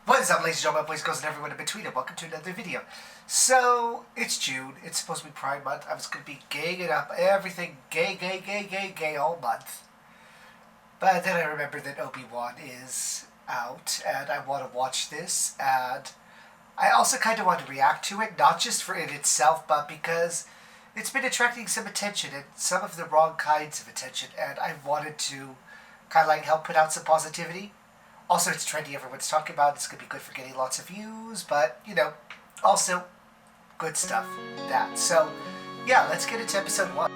What is up, ladies and gentlemen, boys, girls, and everyone in between, and welcome to another video. So, it's June. It's supposed to be Pride Month. I was going to be gaying it up, everything gay all month. But then I remembered that Obi-Wan is out, and I want to watch this, and I also kind of want to react to it, not just for it itself, but because it's been attracting some attention, and some of the wrong kinds of attention, and I wanted to kind of like help put out some positivity. Also, it's trendy, everyone's talking about it. It's going to be good for getting lots of views, but, you know, also good stuff, that. So, yeah, let's get into episode 1.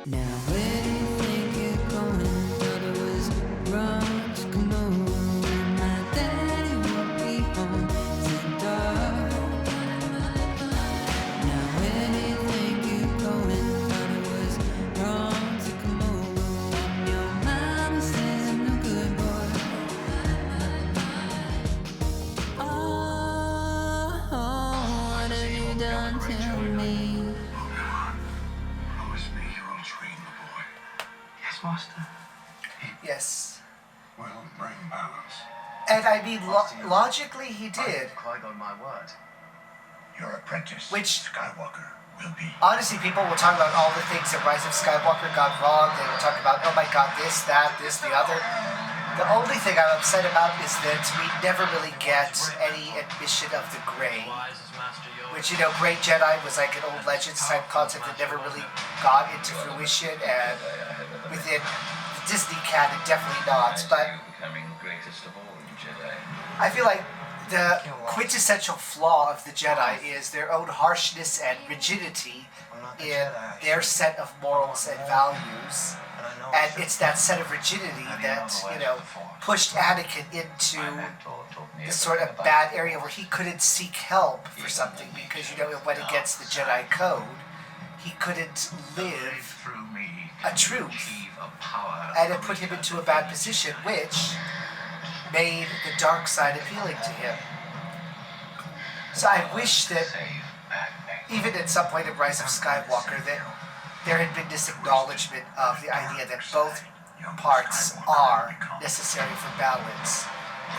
Now where do you think you're going? Thought it was wrong to come over. My daddy won't be home. It's in dark. Now where do you think you're going? Thought it was wrong to come over. Your mama says I'm no good boy. Oh, what have you done to me? Master. Yes. Will bring balance. And I mean, logically, he did. Qui-Gon my word. Your apprentice, Which, Skywalker, will be. honestly, people will talk about all the things that Rise of Skywalker got wrong. They will talk about, oh my god, this, the other. The only thing I'm upset about is that we never really get any admission of the Grey. Which, you know, Great Jedi was like an old Legends type concept that never really got into fruition, and within the Disney canon, definitely not. But I feel like the quintessential flaw of the Jedi is their own harshness and rigidity in their set of morals and values. And it's that set of rigidity that, you know, pushed Anakin into this sort of bad area where he couldn't seek help for something because, you know, it went against the Jedi code. He couldn't live a truth. And it put him into a bad position, which made the dark side appealing to him. So I wish that, even at some point in Rise of Skywalker, that there had been this acknowledgement of the idea that both parts are necessary for balance.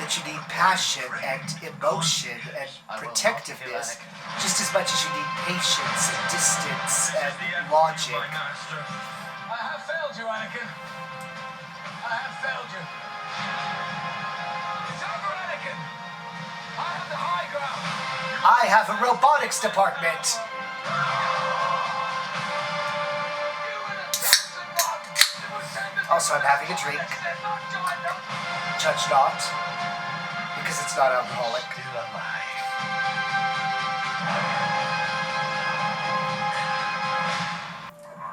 That you need passion and emotion and protectiveness just as much as you need patience and distance and logic. I have failed you, Anakin. I have failed you. It's over, Anakin. I have the high ground. I have a robotics department. Also, I'm having a drink. Judge not, because it's not alcoholic.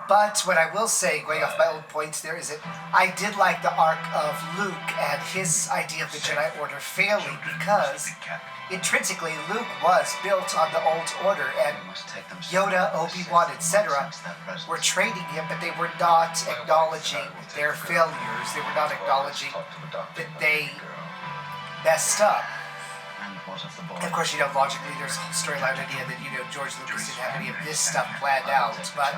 But what I will say, going off my old points there, is that I did like the arc of Luke and his idea of the Jedi Order failing because intrinsically Luke was built on the old order, and Yoda, Obi-Wan, etc. were training him, but they were not acknowledging their failures. They were not acknowledging that they messed up. And of course, you know, logically there's a storyline idea that, you know, George Lucas didn't have any of this stuff planned out, but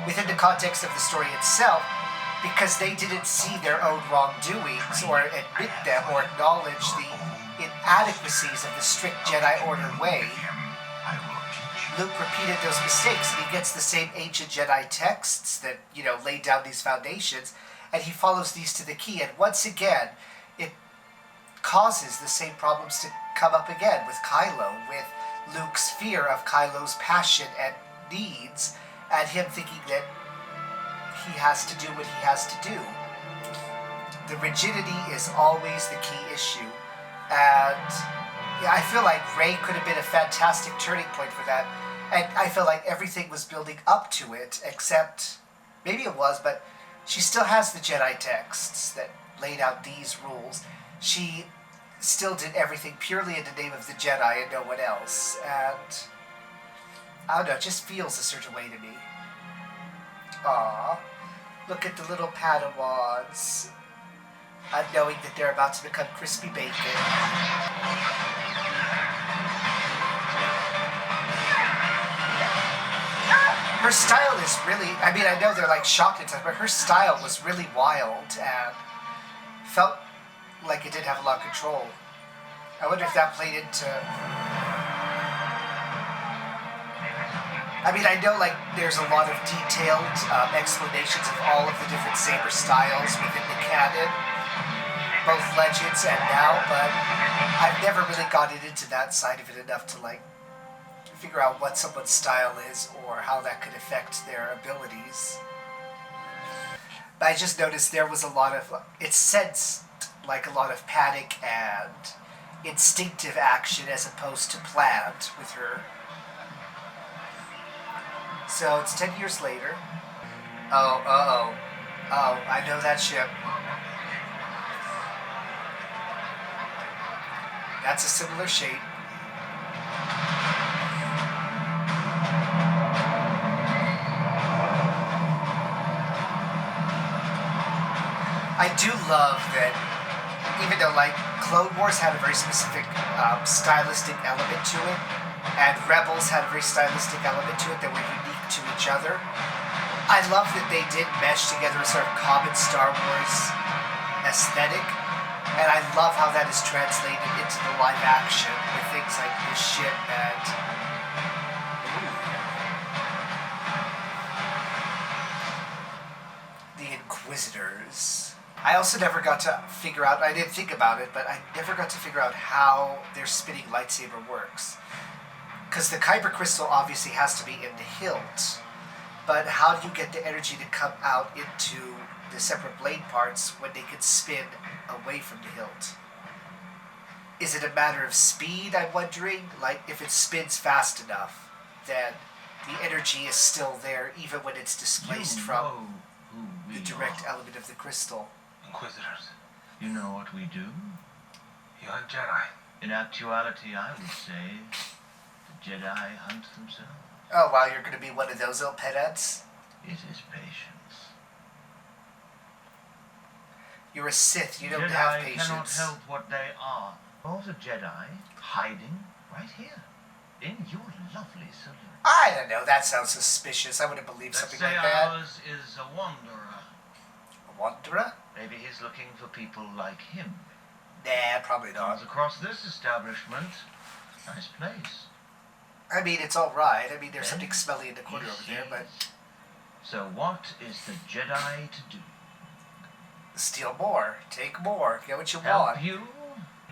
within the context of the story itself, because they didn't see their own wrongdoings or admit them or acknowledge the inadequacies of the strict Jedi Order way, Luke repeated those mistakes, and he gets the same ancient Jedi texts that, you know, laid down these foundations, and he follows these to the key, and once again, it causes the same problems to come up again with Kylo, with Luke's fear of Kylo's passion and needs, and him thinking that he has to do what he has to do. The rigidity is always the key issue, and yeah, I feel like Rey could have been a fantastic turning point for that, and I feel like everything was building up to it, except, maybe it was, but she still has the Jedi texts that laid out these rules. She still did everything purely in the name of the Jedi and no one else, and I don't know, it just feels a certain way to me. Aww, look at the little Padawans, knowing that they're about to become crispy bacon. Her style is really, I mean, I know they're like shocked at times, but her style was really wild and felt like it did have a lot of control. I wonder if that played into... I mean, I know like there's a lot of detailed explanations of all of the different saber styles within the canon, both Legends and now, but I've never really gotten into that side of it enough to like figure out what someone's style is or how that could affect their abilities. But I just noticed there was a lot of, it sensed like a lot of panic and instinctive action as opposed to planned with her. So it's 10 years later. Oh, I know that ship. That's a similar shape. I do love that, even though like Clone Wars had a very specific stylistic element to it, and Rebels had a very stylistic element to it that were unique to each other, I love that they did mesh together a sort of common Star Wars aesthetic, and I love how that is translated into the live action with things like this ship and... the Inquisitors. I also never got to figure out, I didn't think about it, but I never got to figure out how their spinning lightsaber works. Because the Kyber crystal obviously has to be in the hilt, but how do you get the energy to come out into the separate blade parts when they can spin away from the hilt? Is it a matter of speed, I'm wondering? Like, if it spins fast enough, then the energy is still there even when it's displaced from the direct element of the crystal. Inquisitors. You know what we do? Young Jedi. In actuality, I would say the Jedi hunt themselves. Oh, wow, you're going to be one of those little pedants? It is patience. You're a Sith, you don't Jedi have cannot patience. help what they are. All the Jedi hiding right here in your lovely saloon. I don't know, that sounds suspicious. I wouldn't believe Let's something say like that. ours is a wanderer. A wanderer? Maybe he's looking for people like him. Nah, probably Comes not. across this establishment. Nice place. I mean, it's alright. I mean, there's something smelly in the corner over there, but... So what is the Jedi to do? steal more. Take more. Get what you Help want. you?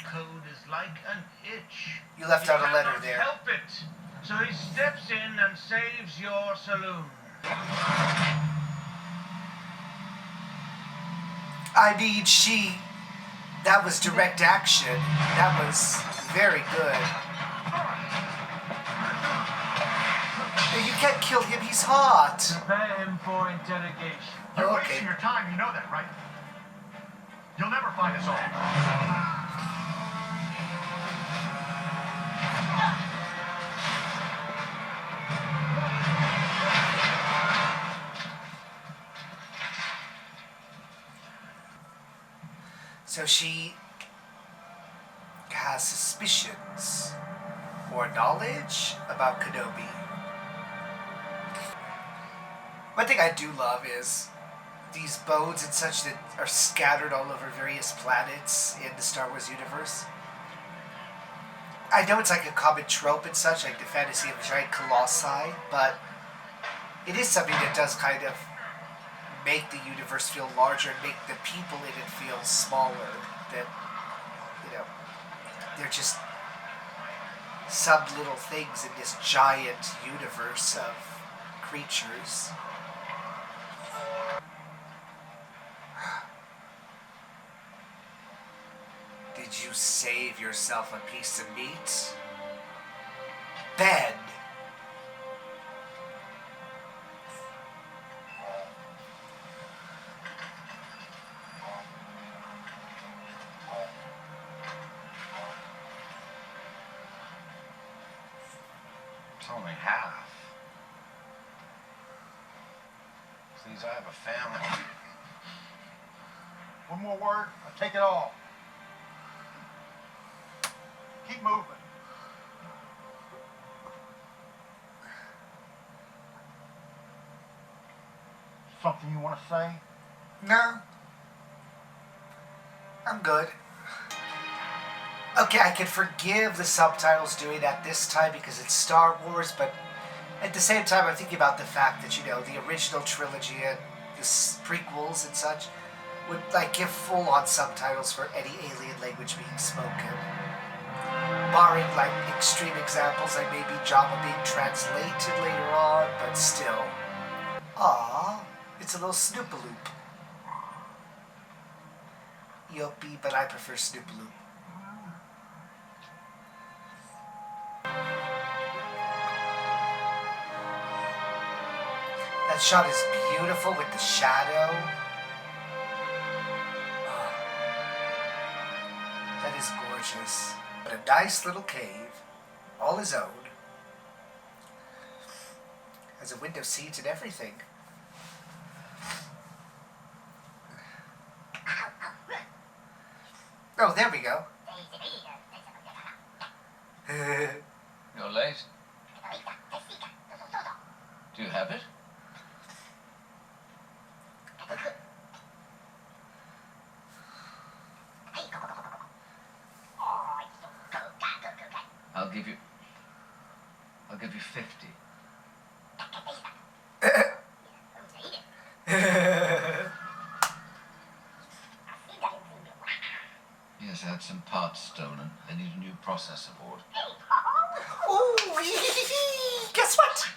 Code is like an itch. You left He out a letter cannot there. help it. So he steps in and saves your saloon. I mean, that was direct action. That was very good. You can't kill him, he's hot. Prepare him for interrogation. You're Okay. wasting your time, you know that, right? You'll never find us all. So she has suspicions or knowledge about Kenobi. One thing I do love is these bones and such that are scattered all over various planets in the Star Wars universe. I know it's like a common trope and such, like the fantasy of giant colossi, but it is something that does kind of make the universe feel larger and make the people in it feel smaller. That, you know, they're just some little things in this giant universe of creatures. Did you save yourself a piece of meat? Ben! It's only half. Please, I have a family. One more word, I'll take it all. Keep moving. Something you want to say? No. I'm good. Okay, I can forgive the subtitles doing that this time because it's Star Wars, but at the same time, I'm thinking about the fact that, you know, the original trilogy and the prequels and such would, like, give full-on subtitles for any alien language being spoken. Barring, like, extreme examples, like maybe Java being translated later on, but still. Aww, it's a little Snoopaloop. Yopi, but I prefer Snoopaloop. That shot is beautiful with the shadow. Oh, that is gorgeous. But a nice little cave, all his own. Has a window seat and everything. Oh, there we go. You're late. Do you have it? I'll give you 50. Yes, I had some parts stolen. I need a new processor board. Ooh, guess what?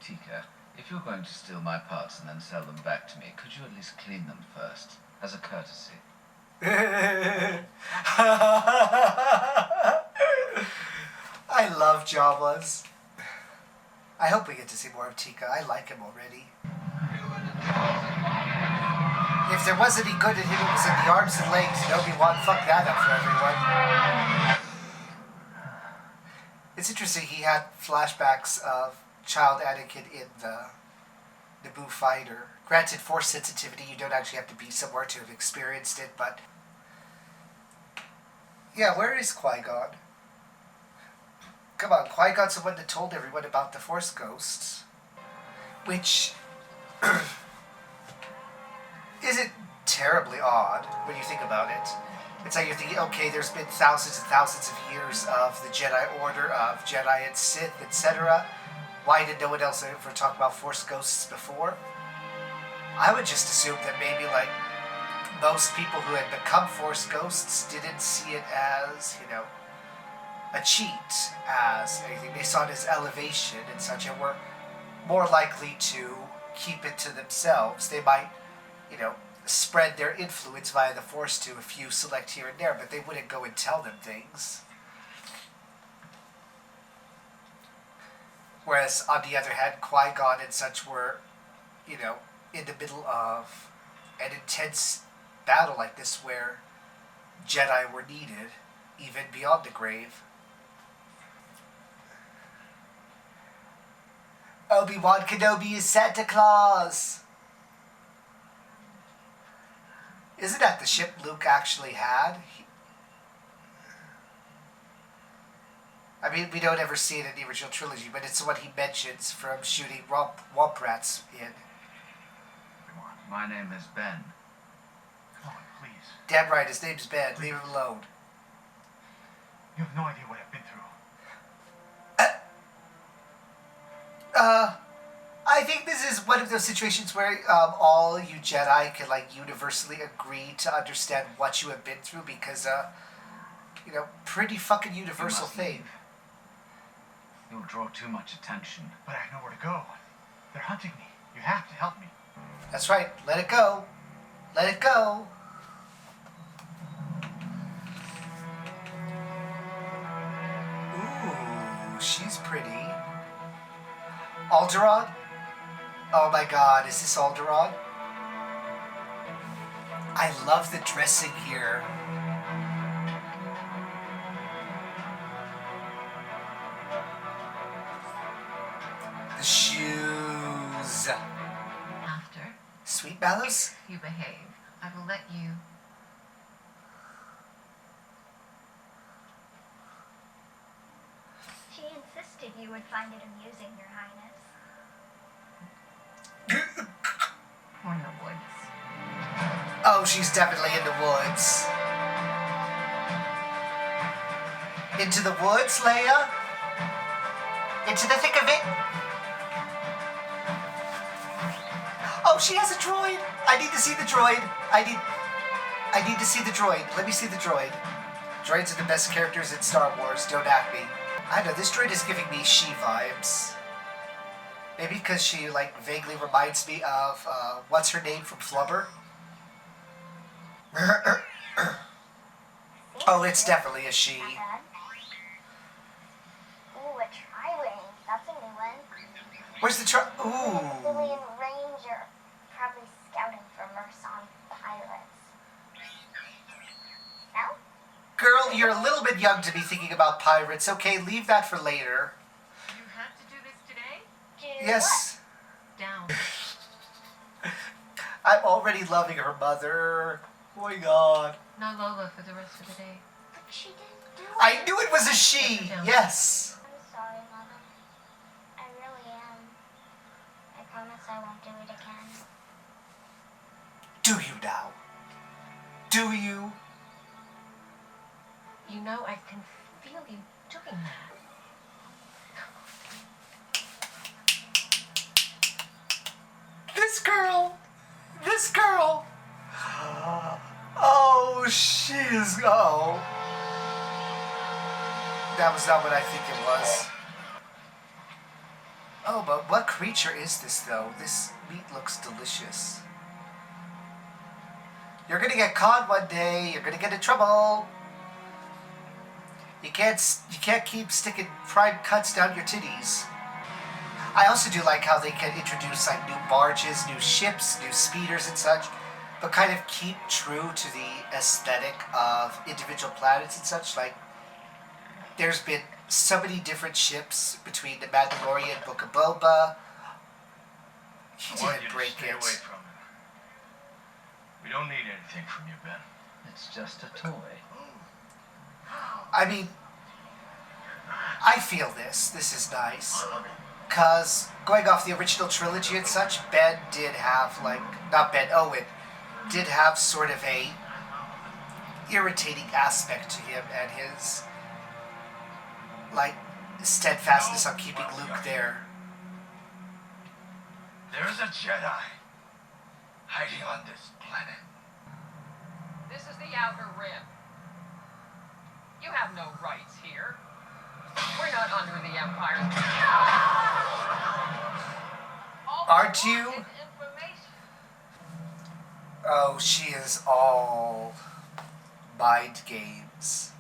Tika, if you're going to steal my parts and then sell them back to me, could you at least clean them first, as a courtesy? I love Jawas. I hope we get to see more of Tika. I like him already. If there was any good in him, it was in the arms and legs, and Obi-Wan fucked that up for everyone. It's interesting, he had flashbacks of child Anakin in the Naboo fighter. Granted, force sensitivity, you don't actually have to be somewhere to have experienced it, but... Yeah, where is Qui-Gon? Come on, Qui-Gon's the one that told everyone about the Force ghosts. Which... isn't terribly odd when you think about it. It's like you're thinking, okay, there's been thousands and thousands of years of the Jedi Order, of Jedi and Sith, etc. Why did no one else ever talk about Force ghosts before? I would just assume that maybe, like, most people who had become Force ghosts didn't see it as, you know, a cheat, as anything. They saw it as elevation and such, and were more likely to keep it to themselves. They might, you know, spread their influence via the Force to a few select here and there, but they wouldn't go and tell them things. Whereas, on the other hand, Qui-Gon and such were, you know, in the middle of an intense battle like this where Jedi were needed, even beyond the grave. Obi-Wan Kenobi is Santa Claus! Isn't that the ship Luke actually had? I mean, we don't ever see it in the original trilogy, but it's what he mentions from shooting Womp Rats in. My name is Ben. Come on, please. Damn right, his name's Ben. Leave him alone. You have no idea what I've been through. I think this is one of those situations where all you Jedi can, like, universally agree to understand what you have been through because, you know, pretty fucking universal thing. You'll draw too much attention. But I have nowhere to go. They're hunting me. You have to help me. That's right. Let it go. Let it go. Ooh, she's pretty. Alderaan? Oh my god, is this Alderaan? I love the dressing here. The shoes. After Sweet Mallows? you behave, I will let you. She insisted you would find it amusing, Your Highness. Oh, she's definitely in the woods. Into the woods, Leia? Into the thick of it? Oh, she has a droid. I need to see the droid. I need to see the droid. Let me see the droid. Droids are the best characters in Star Wars. Don't at me. I know, this droid is giving me she vibes. Maybe because she, like, vaguely reminds me of, what's her name from Flubber? Oh, it's definitely a she. Ooh, a tri-wing. That's a new one. Where's the Ooh. Civilian ranger. Probably scouting for Merson pirates. No? Girl, you're a little bit young to be thinking about pirates. Okay, leave that for later. You have to do this today? Do Yes. Down. I'm already loving her mother. Oh my god. No Lola for the rest of the day. what? But she didn't do it. I knew it was a she. Yes. I'm sorry, Mother. I really am. I promise I won't do it again. Do you now? Do you? You know, I can feel you doing that. This girl. This girl. Oh, she is. Oh. That was not what I think it was. Oh, but what creature is this, though? This meat looks delicious. You're gonna get caught one day. You're gonna get in trouble. You can't keep sticking fried cuts down your titties. I also do like how they can introduce like new barges, new ships, new speeders and such, but kind of keep true to the aesthetic of individual planets and such. Like, there's been so many different ships between the Mandalorian and Book of Boba. He I want didn't you to break stay it. away from him. We don't need anything from you, Ben. It's just a toy. I mean, I feel this. This is nice. Because going off the original trilogy and such, Ben did have, like, not Ben, Owen, did have sort of a irritating aspect to him and his, like, steadfastness on keeping Luke there. There's a Jedi hiding on this planet. This is the Outer Rim. You have no rights here. We're not under the Empire's. All we Aren't want you? is information. Oh, she is all mind games.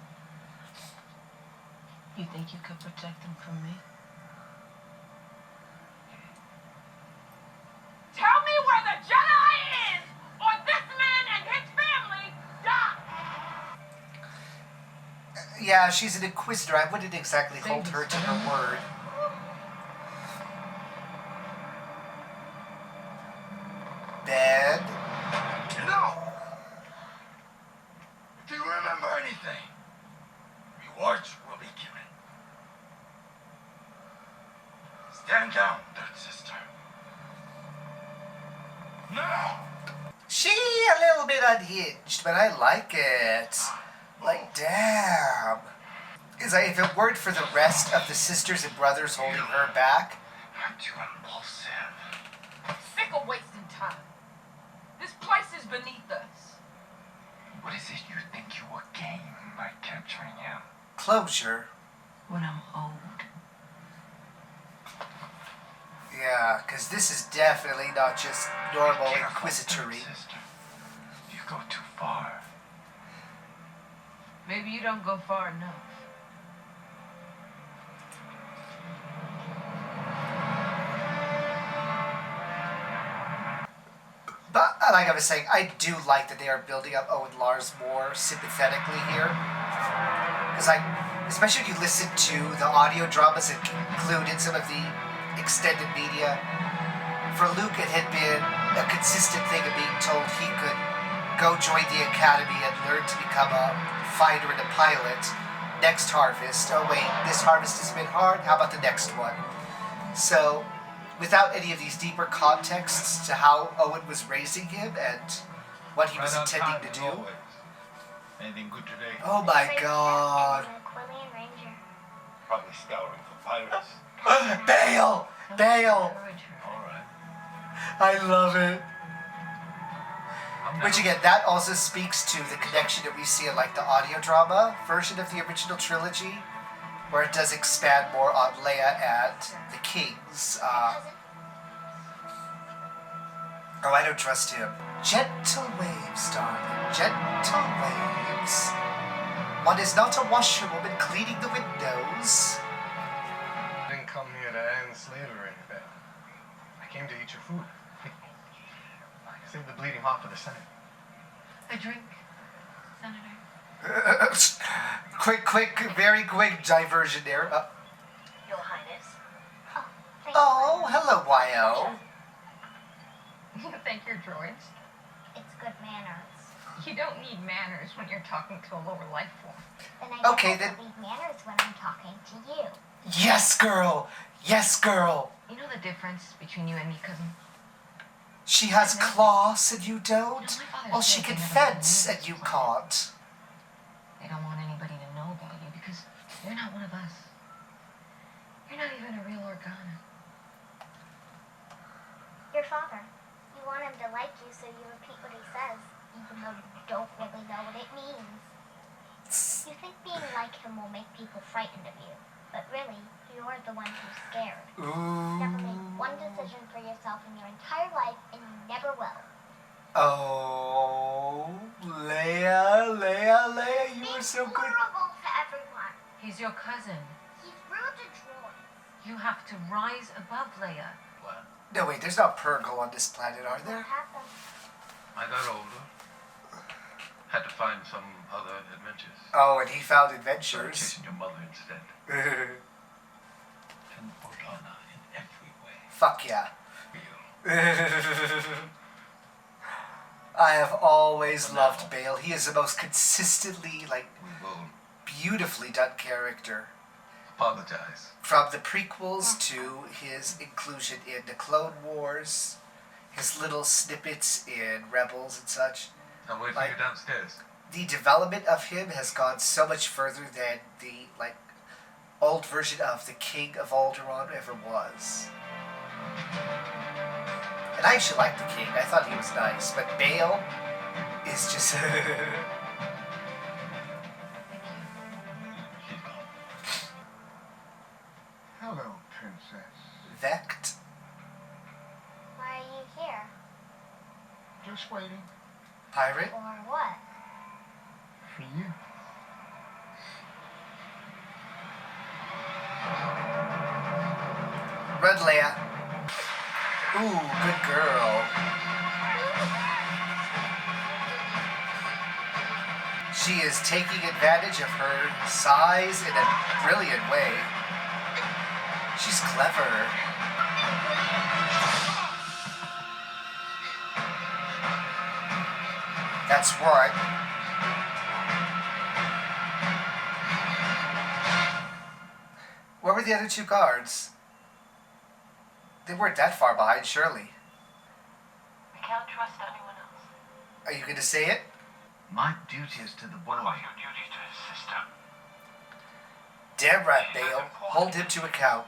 You think you could protect them from me? Tell me where the Jedi is, or this man and his family die. Yeah, she's an inquisitor. I wouldn't exactly hold her to her word. Ben? No! If you remember anything, rewards will be given. Stand down, third sister. Now! She a little bit unhinged, but I like it. Like, damn. Is like, if it weren't for the rest of the sisters and brothers holding her back, I'm too impulsive. Sick of wasting time. This place is beneath us. What is it you think you will gain by capturing him? closure. When I'm old. Yeah, because this is definitely not just normal inquisitory. Sister, you go too far. Maybe you don't go far enough. But like I was saying, I do like that they are building up Owen Lars more sympathetically here. Because especially if you listen to the audio dramas that included some of the extended media, for Luke it had been a consistent thing of being told he could go join the academy and learn to become a fighter and a pilot next harvest. Oh wait, this harvest has been hard, how about the next one? So, without any of these deeper contexts to how Owen was raising him and what he was Right on intending time, to as do. always. Anything good today? Oh my Straight god. step and a Quillian Ranger. Probably scouring for pirates. Bale! Bale! Encourage her. All right. I love it. I'm Which down. again, that also speaks to the connection that we see in like the audio drama version of the original trilogy, where it does expand more on Leia and the Kings. Cousin, Oh, I don't trust him. Gentle waves, darling, gentle waves. One is not a washerwoman cleaning the windows. I didn't come here to end slavery, but I came to eat your food. Save the bleeding heart for the Senate. A drink, Senator. quick, very quick diversion there. Your Highness. oh, thank Oh, you. hello, YO. You think you're droids? It's good manners. You don't need manners when you're talking to a lower life form. Then I Okay, guess I then- don't need manners when I'm talking to you. Yes, girl. Yes, girl. You know the difference between you and me, cousin? She has claws and you don't. No, my father Well, she said can they never fence knew and this you planet. can't. They don't want anybody to know about you because you're not one of us. You're not even a real Organa. Your father. You want him to like you, so you repeat what he says, even though you don't really know what it means. You think being like him will make people frightened of you, but really, you're the one who's scared. You never made one decision for yourself in your entire life, and you never will. Oh, Leia, you were so He's good. horrible to everyone. He's your cousin. He's rude to droids. You have to rise above Leia. What? No, wait, there's not Purgle on this planet, are What there? happened? I got older. Had to find some other adventures. Oh, and he found Started adventures. chasing your mother instead. And Organa in every way. Fuck yeah. Real. I have always loved Bale. He is the most consistently, like, We will beautifully done character. apologize. From the prequels to his inclusion in the Clone Wars, his little snippets in Rebels and such. I'm waiting Like- for you downstairs. The development of him has gone so much further than the, like, old version of the King of Alderaan ever was. And I actually liked the King. I thought he was nice. But Bale is just... She's gone. Hello, princess. Vect. Why are you here? Just waiting Pirate. Or what? for you. Red Leia. Ooh, good girl. She is taking advantage of her size in a brilliant way. She's clever. That's right. Where were the other two guards? They weren't that far behind, surely. We can't trust anyone else. Are you going to say it? My duty is to the boy. Your duty to his sister. Damn right, Bale. Hold him to account.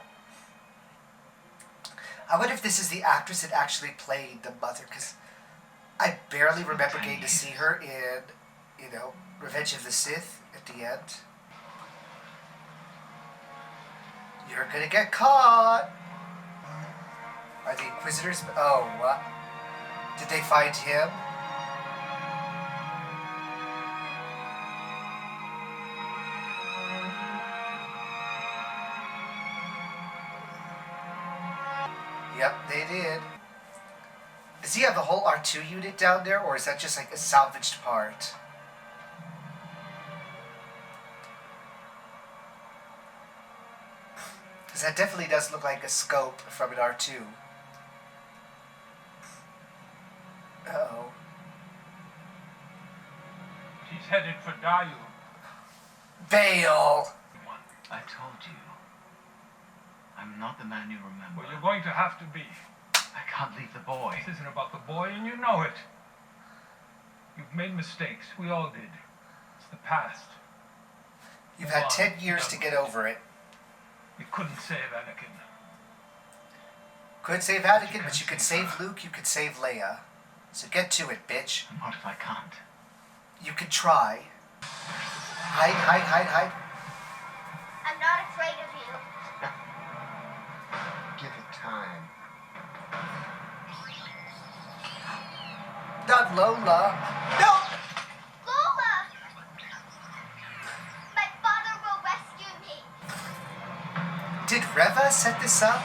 I wonder if this is the actress that actually played the mother, because I barely remember getting to see her in, Revenge of the Sith at the end. You're gonna get caught! Are the Inquisitors... Oh, what? Did they find him? Yep, they did. Does he have the whole R2 unit down there, or is that just like a salvaged part? Because that definitely does look like a scope from an R2. Uh-oh. She's headed for Dayu. Bale! I told you. I'm not the man you remember. Well, you're going to have to be. I can't leave the boy. This isn't about the boy, and you know it. You've made mistakes. We all did. It's the past. You've had 10 years to get over it. You couldn't save Anakin. Couldn't save Anakin, but you could save Luke, you could save Leia. So get to it, bitch. And what if I can't? You can try. Hide. I'm not afraid of you. Give it time. Not Lola. No! Lola! My father will rescue me. Did Reva set this up?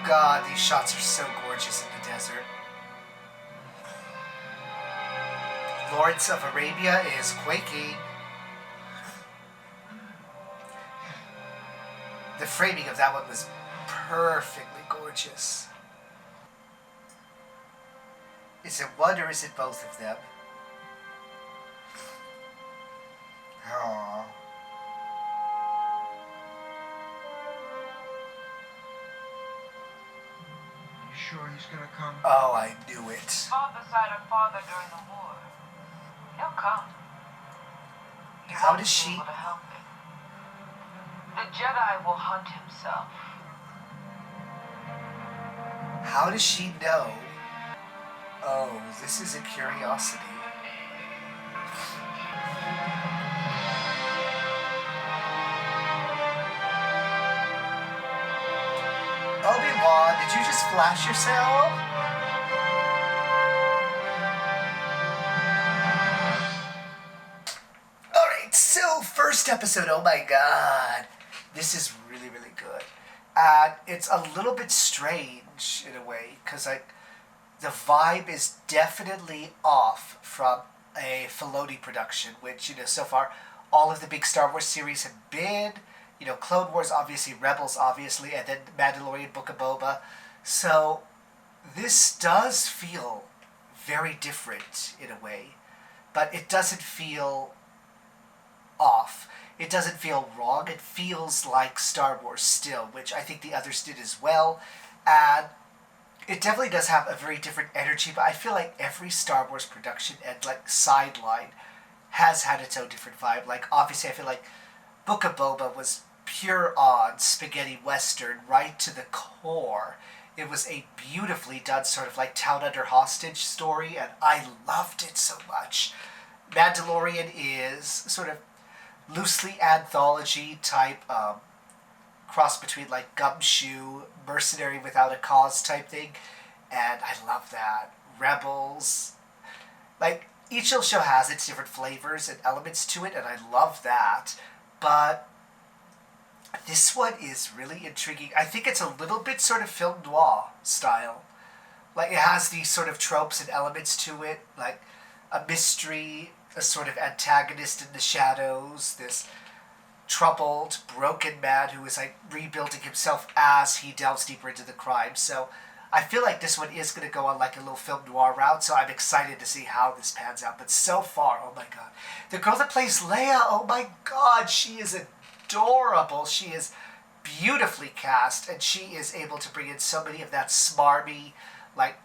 God, these shots are so gorgeous in the desert. Lawrence of Arabia is quaking. The framing of that one was perfectly gorgeous. Is it one or is it both of them? Aww. You sure he's gonna come? Oh, I knew it. Father side of father during the war. He'll come. He How won't does be she... able to help it. The Jedi will hunt himself. How does she know? Oh, this is a curiosity. Obi-Wan, did you just flash yourself? Alright, so first episode, oh my god. This is really, really good. And it's a little bit strange in a way, because like the vibe is definitely off from a Filoni production, which, you know, so far all of the big Star Wars series have been, you know, Clone Wars obviously, Rebels obviously, and then Mandalorian, Book of Boba. So this does feel very different in a way, but it doesn't feel off. It doesn't feel wrong. It feels like Star Wars still, which I think the others did as well. And it definitely does have a very different energy, but I feel like every Star Wars production and like sideline has had its own different vibe. Like obviously I feel like Book of Boba was pure on spaghetti western right to the core. It was a beautifully done sort of like town under hostage story, and I loved it so much. Mandalorian is sort of loosely anthology type cross between like Gumshoe, Mercenary Without a Cause type thing, and I love that. Rebels, like each little show has its different flavors and elements to it, and I love that. But this one is really intriguing. I think it's a little bit sort of film noir style. Like it has these sort of tropes and elements to it, like a mystery, a sort of antagonist in the shadows, this troubled, broken man who is like rebuilding himself as he delves deeper into the crime. So I feel like this one is going to go on like a little film noir route, so I'm excited to see how this pans out. But so far, oh my god. The girl that plays Leia, oh my god, she is adorable. She is beautifully cast, and she is able to bring in so many of that smarmy, like,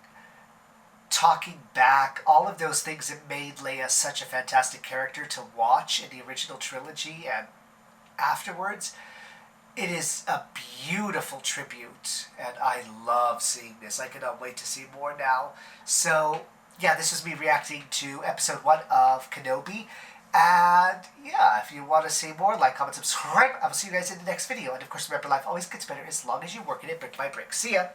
talking back, all of those things that made Leia such a fantastic character to watch in the original trilogy and afterwards. It is a beautiful tribute, and I love seeing this. I cannot wait to see more now. So, yeah, this is me reacting to episode 1 of Kenobi. And, yeah, if you want to see more, like, comment, subscribe. I will see you guys in the next video. And, of course, remember, life always gets better as long as you work in it brick by brick. See ya!